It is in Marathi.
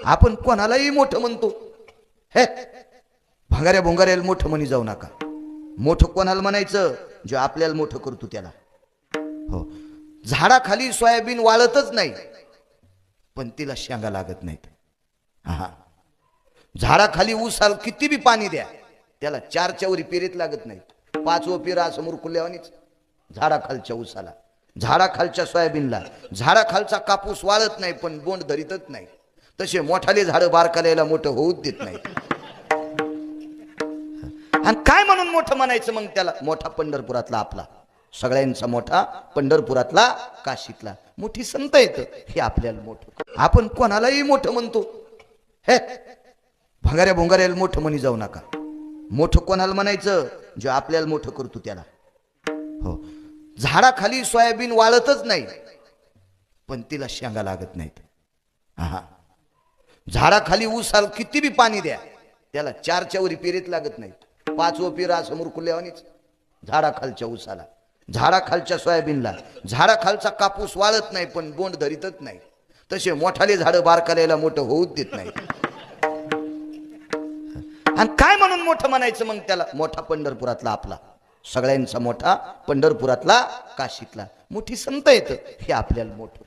आपण कोणालाही मोठं म्हणतो, हे भंगाऱ्या भोंगाऱ्याला मोठं म्हणी जाऊ नका. मोठं कोणाला म्हणायचं जे आपल्याला मोठं करतो त्याला. हो, झाडाखाली सोयाबीन वाळतच नाही पण तिला शेंगा लागत नाहीत. हा, झाडाखाली ऊसाल किती बी पाणी द्या त्याला 4च्या वरी पेरीत लागत नाहीत. 5वं पेरा समोर कुल्यावानीच झाडाखालच्या ऊसाला, झाडाखालच्या सोयाबीनला. झाडाखालचा कापूस वाळत नाही पण बोंड धरीतच नाही. तसे मोठाले झाड बारकाल्याला मोठं होऊच देत नाही. आणि काय म्हणून मोठं म्हणायचं मग त्याला? मोठा पंढरपुरातला आपला, सगळ्यांचा मोठा पंढरपुरातला, काशीतला मोठी संत येतं हे आपल्याला मोठं. आपण कोणालाही मोठं म्हणतो, हे भंगाऱ्या भोंगाऱ्याला मोठं म्हणी जाऊ नका. मोठं कोणाला म्हणायचं जे आपल्याला मोठं करतो त्याला. हो, झाडाखाली सोयाबीन वाळतच नाही पण तिला शेंगा लागत नाहीत. हा, झाडाखाली ऊसाल किती बी पाणी द्या त्याला 4च्या वरी पेरीत लागत नाहीत. 5वं पेरा समोर कुल्यावानीच झाडाखालच्या ऊसाला, झाडाखालच्या सोयाबीनला. झाडाखालचा कापूस वाळत नाही पण बोंड धरीतच नाही. तसे मोठाले झाड बारकाल्याला मोठं होऊच देत नाही. आणि काय म्हणून मोठं म्हणायचं मग त्याला? मोठा पंढरपुरातला आपला, सगळ्यांचा मोठा पंढरपुरातला, काशीतला मोठी संत येतं हे आपल्याला मोठं.